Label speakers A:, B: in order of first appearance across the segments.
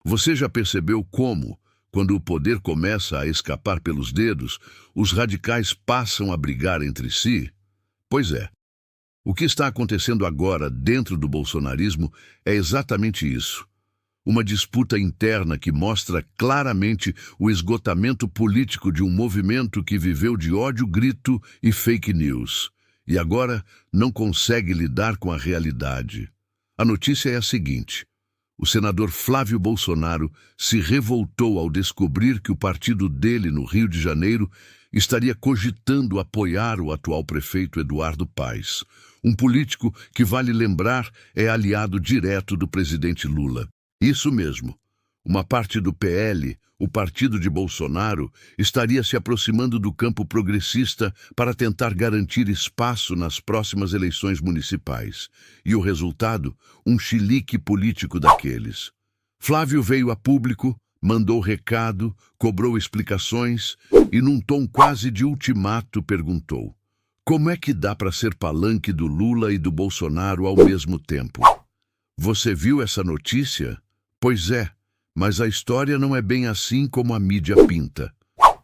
A: Você já percebeu como, quando o poder começa a escapar pelos dedos, os radicais passam a brigar entre si? Pois é. O que está acontecendo agora dentro do bolsonarismo é exatamente isso. Uma disputa interna que mostra claramente o esgotamento político de um movimento que viveu de ódio, grito e fake news. E agora não consegue lidar com a realidade. A notícia é a seguinte: o senador Flávio Bolsonaro se revoltou ao descobrir que o partido dele no Rio de Janeiro estaria cogitando apoiar o atual prefeito Eduardo Paes, um político que, vale lembrar, é aliado direto do presidente Lula. Isso mesmo. Uma parte do PL, o partido de Bolsonaro, estaria se aproximando do campo progressista para tentar garantir espaço nas próximas eleições municipais. E o resultado? Um chilique político daqueles. Flávio veio a público, mandou recado, cobrou explicações e, num tom quase de ultimato, perguntou: como é que dá para ser palanque do Lula e do Bolsonaro ao mesmo tempo? Você viu essa notícia? Pois é. Mas a história não é bem assim como a mídia pinta.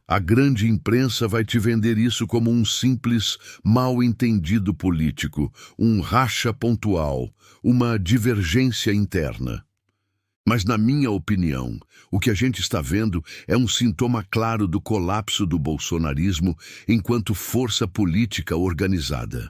A: A grande imprensa vai te vender isso como um simples mal-entendido político, um racha pontual, uma divergência interna. Mas, na minha opinião, o que a gente está vendo é um sintoma claro do colapso do bolsonarismo enquanto força política organizada.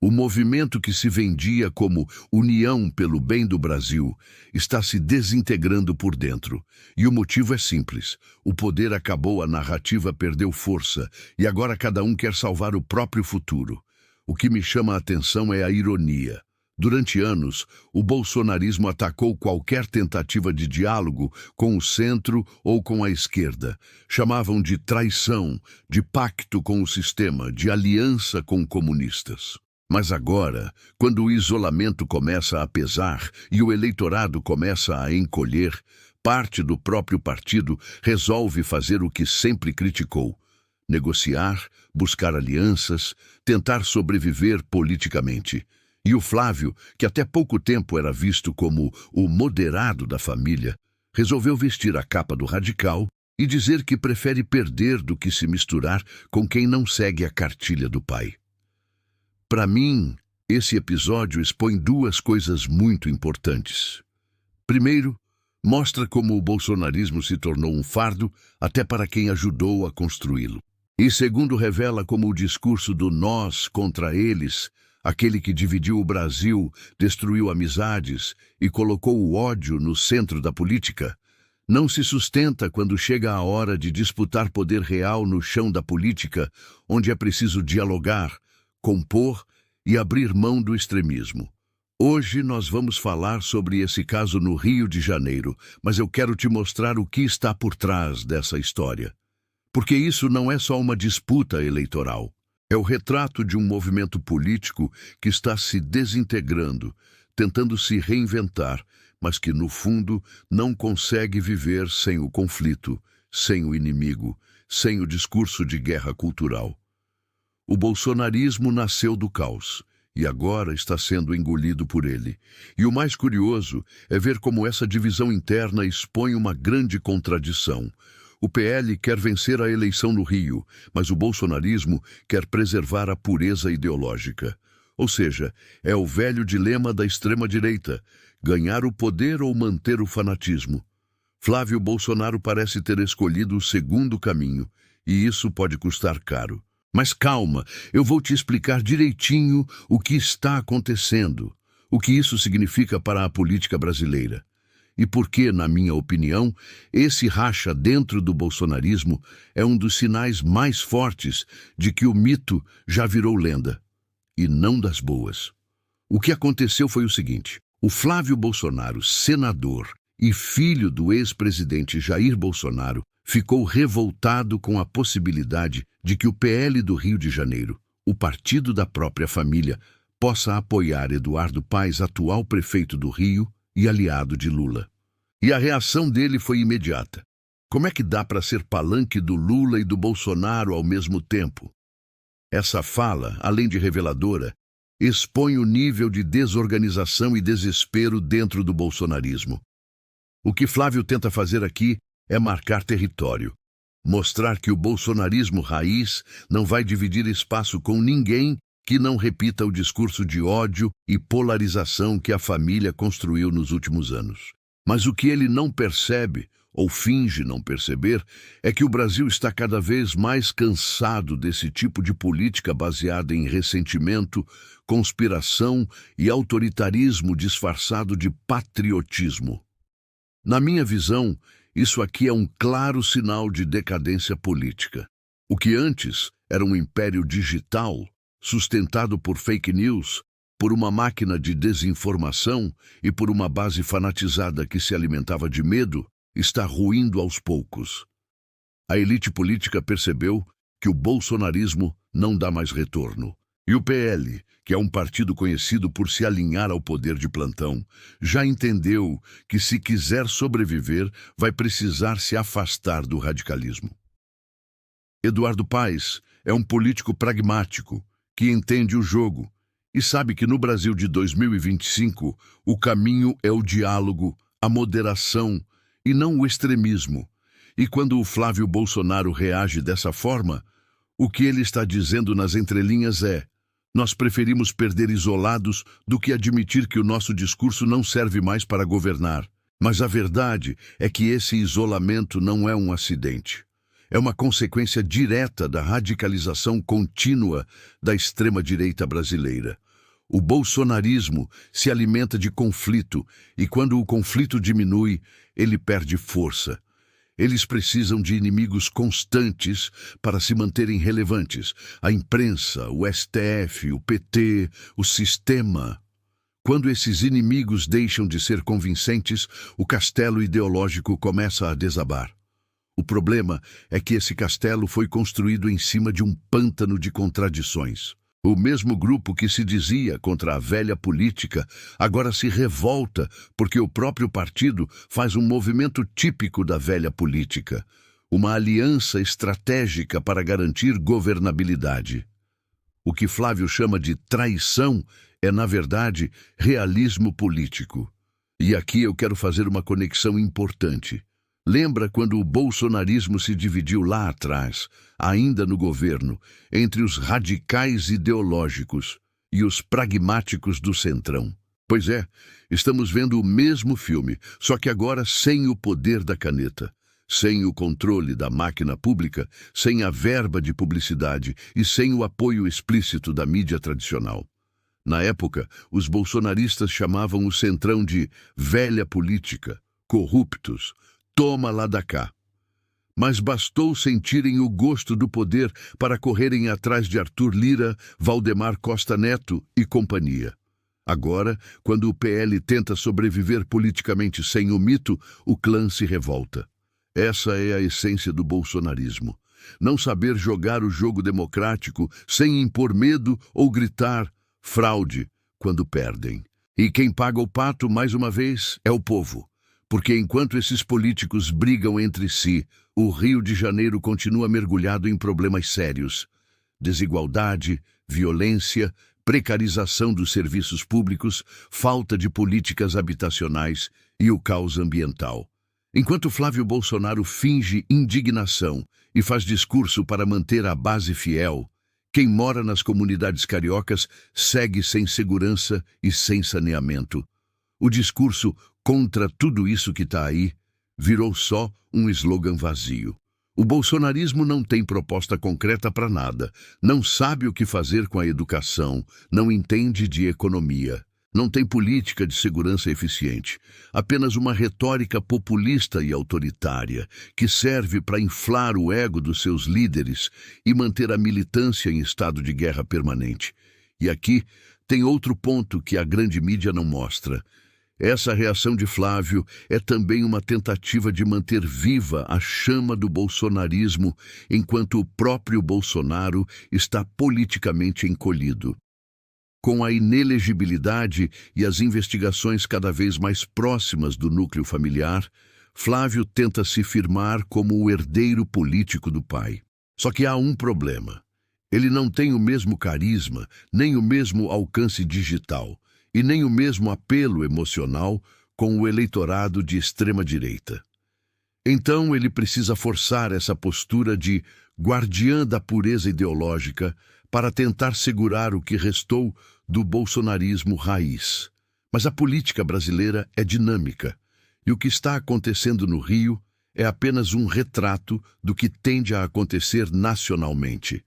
A: O movimento que se vendia como União pelo Bem do Brasil está se desintegrando por dentro. E o motivo é simples. O poder acabou, a narrativa perdeu força e agora cada um quer salvar o próprio futuro. O que me chama a atenção é a ironia. Durante anos, o bolsonarismo atacou qualquer tentativa de diálogo com o centro ou com a esquerda. Chamavam de traição, de pacto com o sistema, de aliança com comunistas. Mas agora, quando o isolamento começa a pesar e o eleitorado começa a encolher, parte do próprio partido resolve fazer o que sempre criticou: negociar, buscar alianças, tentar sobreviver politicamente. E o Flávio, que até pouco tempo era visto como o moderado da família, resolveu vestir a capa do radical e dizer que prefere perder do que se misturar com quem não segue a cartilha do pai. Para mim, esse episódio expõe duas coisas muito importantes. Primeiro, mostra como o bolsonarismo se tornou um fardo até para quem ajudou a construí-lo. E segundo, revela como o discurso do nós contra eles, aquele que dividiu o Brasil, destruiu amizades e colocou o ódio no centro da política, não se sustenta quando chega a hora de disputar poder real no chão da política, onde é preciso dialogar, compor e abrir mão do extremismo. Hoje nós vamos falar sobre esse caso no Rio de Janeiro, mas eu quero te mostrar o que está por trás dessa história. Porque isso não é só uma disputa eleitoral. É o retrato de um movimento político que está se desintegrando, tentando se reinventar, mas que, no fundo, não consegue viver sem o conflito, sem o inimigo, sem o discurso de guerra cultural. O bolsonarismo nasceu do caos e agora está sendo engolido por ele. E o mais curioso é ver como essa divisão interna expõe uma grande contradição. O PL quer vencer a eleição no Rio, mas o bolsonarismo quer preservar a pureza ideológica. Ou seja, é o velho dilema da extrema-direita: ganhar o poder ou manter o fanatismo. Flávio Bolsonaro parece ter escolhido o segundo caminho, e isso pode custar caro. Mas calma, eu vou te explicar direitinho o que está acontecendo, o que isso significa para a política brasileira. E por que, na minha opinião, esse racha dentro do bolsonarismo é um dos sinais mais fortes de que o mito já virou lenda, e não das boas. O que aconteceu foi o seguinte: o Flávio Bolsonaro, senador e filho do ex-presidente Jair Bolsonaro, ficou revoltado com a possibilidade de que o PL do Rio de Janeiro, o partido da própria família, possa apoiar Eduardo Paes, atual prefeito do Rio e aliado de Lula. E a reação dele foi imediata. Como é que dá para ser palanque do Lula e do Bolsonaro ao mesmo tempo? Essa fala, além de reveladora, expõe o nível de desorganização e desespero dentro do bolsonarismo. O que Flávio tenta fazer aqui é marcar território, mostrar que o bolsonarismo raiz não vai dividir espaço com ninguém que não repita o discurso de ódio e polarização que a família construiu nos últimos anos. Mas o que ele não percebe, ou finge não perceber, é que o Brasil está cada vez mais cansado desse tipo de política baseada em ressentimento, conspiração e autoritarismo disfarçado de patriotismo. Na minha visão, isso aqui é um claro sinal de decadência política. O que antes era um império digital, sustentado por fake news, por uma máquina de desinformação e por uma base fanatizada que se alimentava de medo, está ruindo aos poucos. A elite política percebeu que o bolsonarismo não dá mais retorno. E o PL, que é um partido conhecido por se alinhar ao poder de plantão, já entendeu que, se quiser sobreviver, vai precisar se afastar do radicalismo. Eduardo Paes é um político pragmático, que entende o jogo e sabe que no Brasil de 2025 o caminho é o diálogo, a moderação e não o extremismo. E quando o Flávio Bolsonaro reage dessa forma, o que ele está dizendo nas entrelinhas é: nós preferimos perder isolados do que admitir que o nosso discurso não serve mais para governar. Mas a verdade é que esse isolamento não é um acidente. É uma consequência direta da radicalização contínua da extrema-direita brasileira. O bolsonarismo se alimenta de conflito e, quando o conflito diminui, ele perde força. Eles precisam de inimigos constantes para se manterem relevantes. A imprensa, o STF, o PT, o sistema. Quando esses inimigos deixam de ser convincentes, o castelo ideológico começa a desabar. O problema é que esse castelo foi construído em cima de um pântano de contradições. O mesmo grupo que se dizia contra a velha política agora se revolta porque o próprio partido faz um movimento típico da velha política, uma aliança estratégica para garantir governabilidade. O que Flávio chama de traição é, na verdade, realismo político. E aqui eu quero fazer uma conexão importante. Lembra quando o bolsonarismo se dividiu lá atrás, ainda no governo, entre os radicais ideológicos e os pragmáticos do centrão? Pois é, estamos vendo o mesmo filme, só que agora sem o poder da caneta, sem o controle da máquina pública, sem a verba de publicidade e sem o apoio explícito da mídia tradicional. Na época, os bolsonaristas chamavam o centrão de velha política, corruptos, toma lá da cá. Mas bastou sentirem o gosto do poder para correrem atrás de Arthur Lira, Valdemar Costa Neto e companhia. Agora, quando o PL tenta sobreviver politicamente sem o mito, o clã se revolta. Essa é a essência do bolsonarismo. Não saber jogar o jogo democrático sem impor medo ou gritar fraude quando perdem. E quem paga o pato, mais uma vez, é o povo. Porque enquanto esses políticos brigam entre si, o Rio de Janeiro continua mergulhado em problemas sérios: desigualdade, violência, precarização dos serviços públicos, falta de políticas habitacionais e o caos ambiental. Enquanto Flávio Bolsonaro finge indignação e faz discurso para manter a base fiel, quem mora nas comunidades cariocas segue sem segurança e sem saneamento. O discurso contra tudo isso que está aí virou só um slogan vazio. O bolsonarismo não tem proposta concreta para nada, não sabe o que fazer com a educação, não entende de economia, não tem política de segurança eficiente, apenas uma retórica populista e autoritária que serve para inflar o ego dos seus líderes e manter a militância em estado de guerra permanente. E aqui tem outro ponto que a grande mídia não mostra. Essa reação de Flávio é também uma tentativa de manter viva a chama do bolsonarismo enquanto o próprio Bolsonaro está politicamente encolhido. Com a inelegibilidade e as investigações cada vez mais próximas do núcleo familiar, Flávio tenta se firmar como o herdeiro político do pai. Só que há um problema. Ele não tem o mesmo carisma, nem o mesmo alcance digital, e nem o mesmo apelo emocional com o eleitorado de extrema-direita. Então ele precisa forçar essa postura de guardiã da pureza ideológica para tentar segurar o que restou do bolsonarismo raiz. Mas a política brasileira é dinâmica, e o que está acontecendo no Rio é apenas um retrato do que tende a acontecer nacionalmente.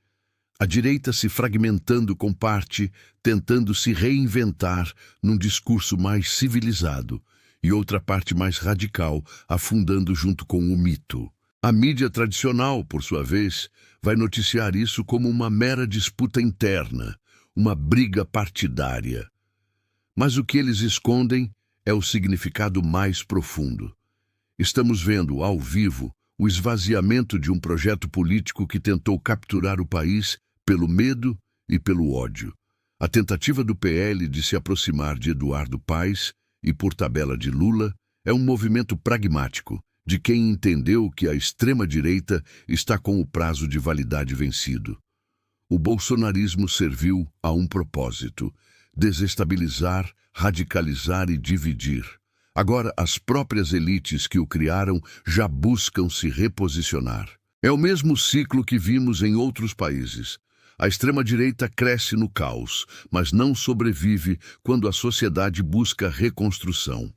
A: A direita se fragmentando com parte, tentando se reinventar num discurso mais civilizado, e outra parte mais radical, afundando junto com o mito. A mídia tradicional, por sua vez, vai noticiar isso como uma mera disputa interna, uma briga partidária. Mas o que eles escondem é o significado mais profundo. Estamos vendo, ao vivo, o esvaziamento de um projeto político que tentou capturar o país pelo medo e pelo ódio. A tentativa do PL de se aproximar de Eduardo Paes e, por tabela, de Lula, é um movimento pragmático de quem entendeu que a extrema-direita está com o prazo de validade vencido. O bolsonarismo serviu a um propósito: desestabilizar, radicalizar e dividir. Agora, as próprias elites que o criaram já buscam se reposicionar. É o mesmo ciclo que vimos em outros países. A extrema-direita cresce no caos, mas não sobrevive quando a sociedade busca reconstrução.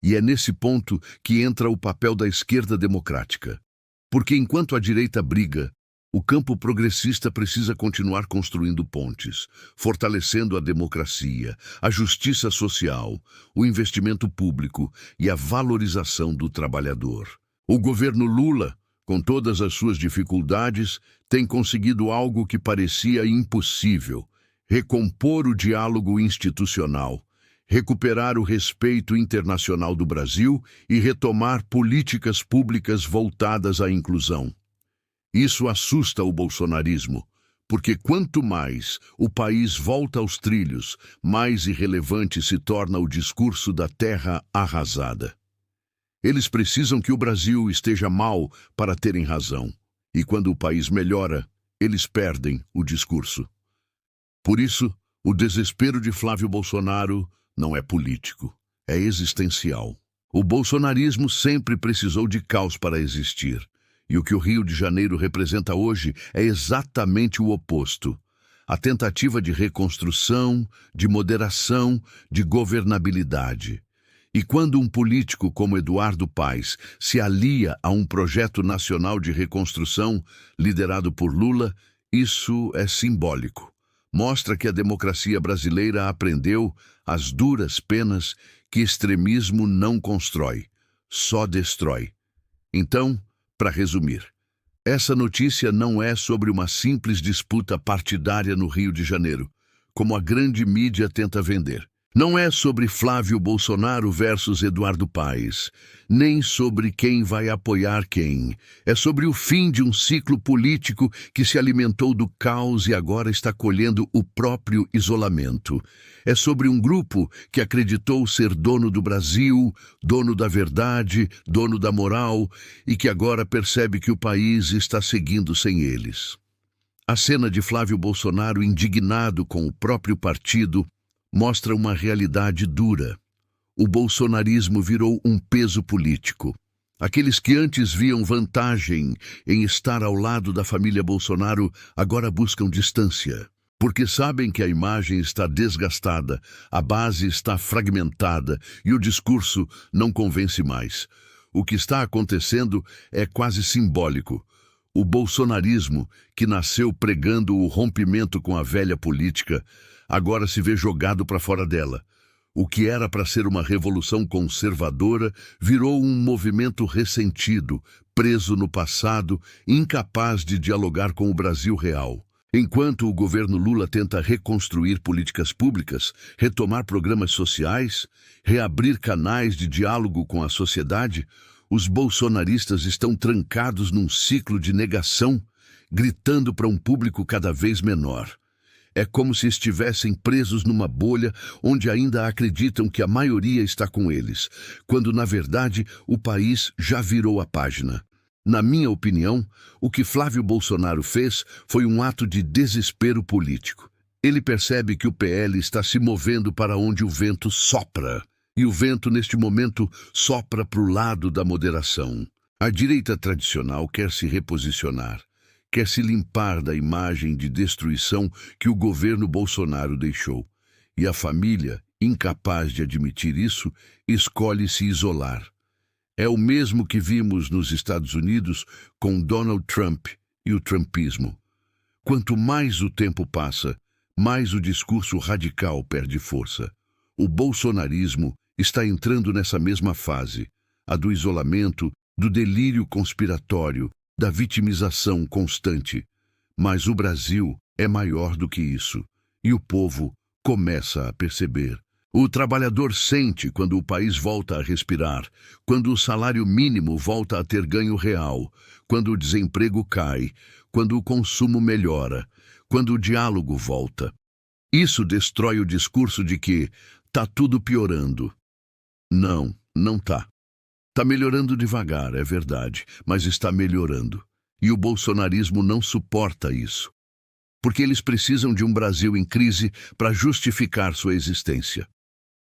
A: E é nesse ponto que entra o papel da esquerda democrática. Porque enquanto a direita briga, o campo progressista precisa continuar construindo pontes, fortalecendo a democracia, a justiça social, o investimento público e a valorização do trabalhador. O governo Lula, com todas as suas dificuldades, tem conseguido algo que parecia impossível: recompor o diálogo institucional, recuperar o respeito internacional do Brasil e retomar políticas públicas voltadas à inclusão. Isso assusta o bolsonarismo, porque quanto mais o país volta aos trilhos, mais irrelevante se torna o discurso da terra arrasada. Eles precisam que o Brasil esteja mal para terem razão, e quando o país melhora, eles perdem o discurso. Por isso, o desespero de Flávio Bolsonaro não é político, é existencial. O bolsonarismo sempre precisou de caos para existir, e o que o Rio de Janeiro representa hoje é exatamente o oposto. A tentativa de reconstrução, de moderação, de governabilidade. E quando um político como Eduardo Paes se alia a um projeto nacional de reconstrução liderado por Lula, isso é simbólico. Mostra que a democracia brasileira aprendeu, às duras penas, que extremismo não constrói, só destrói. Então, para resumir, essa notícia não é sobre uma simples disputa partidária no Rio de Janeiro, como a grande mídia tenta vender. Não é sobre Flávio Bolsonaro versus Eduardo Paes, nem sobre quem vai apoiar quem. É sobre o fim de um ciclo político que se alimentou do caos e agora está colhendo o próprio isolamento. É sobre um grupo que acreditou ser dono do Brasil, dono da verdade, dono da moral, e que agora percebe que o país está seguindo sem eles. A cena de Flávio Bolsonaro indignado com o próprio partido mostra uma realidade dura. O bolsonarismo virou um peso político. Aqueles que antes viam vantagem em estar ao lado da família Bolsonaro agora buscam distância, porque sabem que a imagem está desgastada, a base está fragmentada e o discurso não convence mais. O que está acontecendo é quase simbólico. O bolsonarismo, que nasceu pregando o rompimento com a velha política, agora se vê jogado para fora dela. O que era para ser uma revolução conservadora virou um movimento ressentido, preso no passado, incapaz de dialogar com o Brasil real. Enquanto o governo Lula tenta reconstruir políticas públicas, retomar programas sociais, reabrir canais de diálogo com a sociedade, os bolsonaristas estão trancados num ciclo de negação, gritando para um público cada vez menor. É como se estivessem presos numa bolha onde ainda acreditam que a maioria está com eles, quando, na verdade, o país já virou a página. Na minha opinião, o que Flávio Bolsonaro fez foi um ato de desespero político. Ele percebe que o PL está se movendo para onde o vento sopra E o vento, neste momento, sopra para o lado da moderação. A direita tradicional quer se reposicionar, quer se limpar da imagem de destruição que o governo Bolsonaro deixou. E a família, incapaz de admitir isso, escolhe se isolar. É o mesmo que vimos nos Estados Unidos com Donald Trump e o trumpismo. Quanto mais o tempo passa, mais o discurso radical perde força. O bolsonarismo está entrando nessa mesma fase, a do isolamento, do delírio conspiratório, da vitimização constante. Mas o Brasil é maior do que isso, e o povo começa a perceber. O trabalhador sente quando o país volta a respirar, quando o salário mínimo volta a ter ganho real, quando o desemprego cai, quando o consumo melhora, quando o diálogo volta. Isso destrói o discurso de que tá tudo piorando. Não, não tá. Tá melhorando devagar, é verdade, mas está melhorando. E o bolsonarismo não suporta isso. Porque eles precisam de um Brasil em crise para justificar sua existência.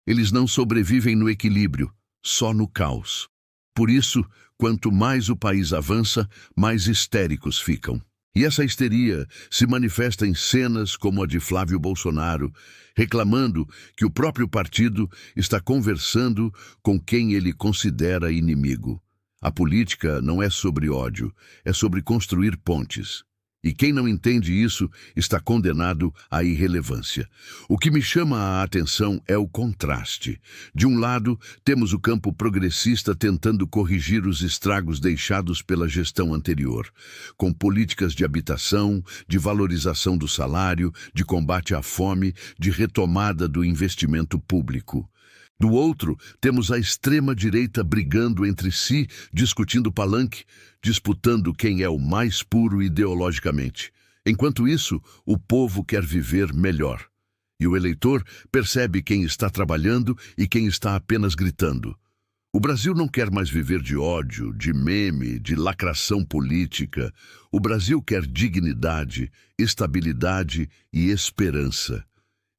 A: Eles não sobrevivem no equilíbrio, só no caos. Por isso, quanto mais o país avança, mais histéricos ficam. E essa histeria se manifesta em cenas como a de Flávio Bolsonaro, reclamando que o próprio partido está conversando com quem ele considera inimigo. A política não é sobre ódio, é sobre construir pontes. E quem não entende isso está condenado à irrelevância. O que me chama a atenção é o contraste. De um lado, temos o campo progressista tentando corrigir os estragos deixados pela gestão anterior, com políticas de habitação, de valorização do salário, de combate à fome, de retomada do investimento público. Do outro, temos a extrema-direita brigando entre si, discutindo palanque, disputando quem é o mais puro ideologicamente. Enquanto isso, o povo quer viver melhor. E o eleitor percebe quem está trabalhando e quem está apenas gritando. O Brasil não quer mais viver de ódio, de meme, de lacração política. O Brasil quer dignidade, estabilidade e esperança.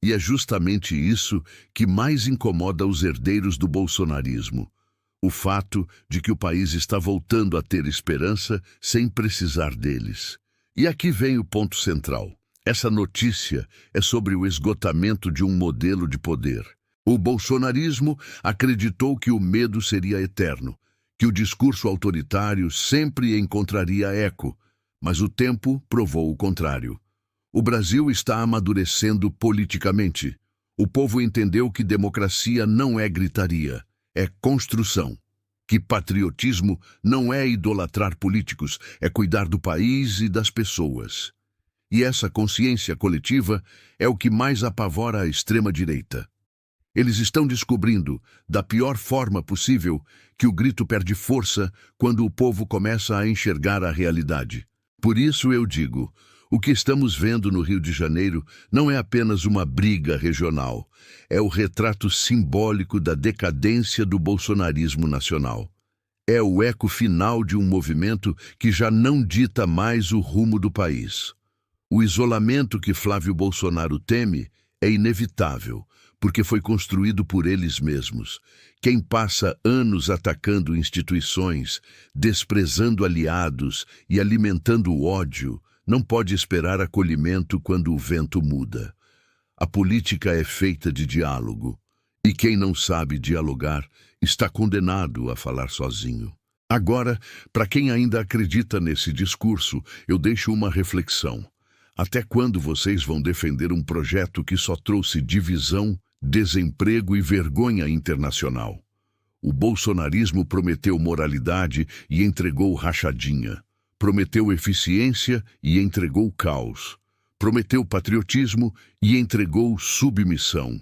A: E é justamente isso que mais incomoda os herdeiros do bolsonarismo. O fato de que o país está voltando a ter esperança sem precisar deles. E aqui vem o ponto central. Essa notícia é sobre o esgotamento de um modelo de poder. O bolsonarismo acreditou que o medo seria eterno, que o discurso autoritário sempre encontraria eco, mas o tempo provou o contrário. O Brasil está amadurecendo politicamente. O povo entendeu que democracia não é gritaria, é construção. Que patriotismo não é idolatrar políticos, é cuidar do país e das pessoas. E essa consciência coletiva é o que mais apavora a extrema-direita. Eles estão descobrindo, da pior forma possível, que o grito perde força quando o povo começa a enxergar a realidade. Por isso eu digo, o que estamos vendo no Rio de Janeiro não é apenas uma briga regional, é o retrato simbólico da decadência do bolsonarismo nacional. É o eco final de um movimento que já não dita mais o rumo do país. O isolamento que Flávio Bolsonaro teme é inevitável, porque foi construído por eles mesmos. Quem passa anos atacando instituições, desprezando aliados e alimentando o ódio, não pode esperar acolhimento quando o vento muda. A política é feita de diálogo, e quem não sabe dialogar está condenado a falar sozinho. Agora, para quem ainda acredita nesse discurso, eu deixo uma reflexão. Até quando vocês vão defender um projeto que só trouxe divisão, desemprego e vergonha internacional? O bolsonarismo prometeu moralidade e entregou rachadinha. Prometeu eficiência e entregou caos. Prometeu patriotismo e entregou submissão.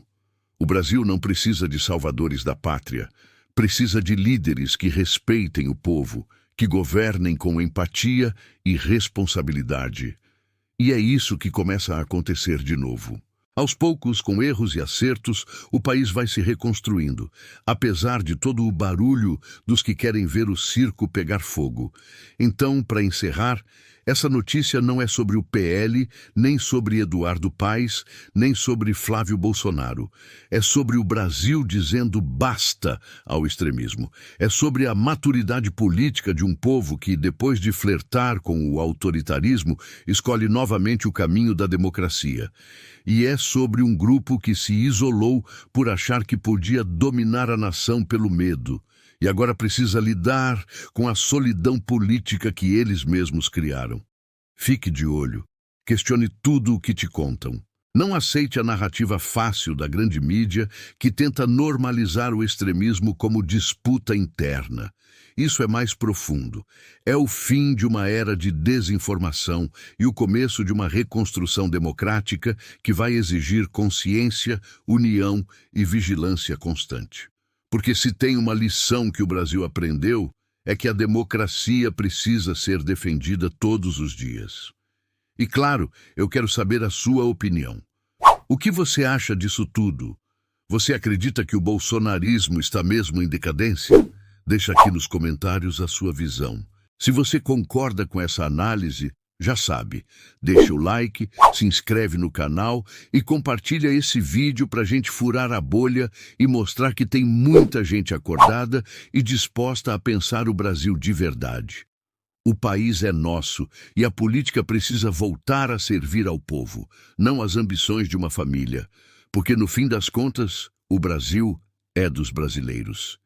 A: O Brasil não precisa de salvadores da pátria. Precisa de líderes que respeitem o povo, que governem com empatia e responsabilidade. E é isso que começa a acontecer de novo. Aos poucos, com erros e acertos, o país vai se reconstruindo, apesar de todo o barulho dos que querem ver o circo pegar fogo. Então, para encerrar, Essa notícia não é sobre o PL, nem sobre Eduardo Paes, nem sobre Flávio Bolsonaro. É sobre o Brasil dizendo basta ao extremismo. É sobre a maturidade política de um povo que, depois de flertar com o autoritarismo, escolhe novamente o caminho da democracia. E é sobre um grupo que se isolou por achar que podia dominar a nação pelo medo. E agora precisa lidar com a solidão política que eles mesmos criaram. Fique de olho. Questione tudo o que te contam. Não aceite a narrativa fácil da grande mídia que tenta normalizar o extremismo como disputa interna. Isso é mais profundo. É o fim de uma era de desinformação e o começo de uma reconstrução democrática que vai exigir consciência, união e vigilância constante. Porque se tem uma lição que o Brasil aprendeu, é que a democracia precisa ser defendida todos os dias. E claro, eu quero saber a sua opinião. O que você acha disso tudo? Você acredita que o bolsonarismo está mesmo em decadência? Deixa aqui nos comentários a sua visão. Se você concorda com essa análise, já sabe, deixa o like, se inscreve no canal e compartilha esse vídeo para a gente furar a bolha e mostrar que tem muita gente acordada e disposta a pensar o Brasil de verdade. O país é nosso e a política precisa voltar a servir ao povo, não às ambições de uma família, porque no fim das contas, o Brasil é dos brasileiros.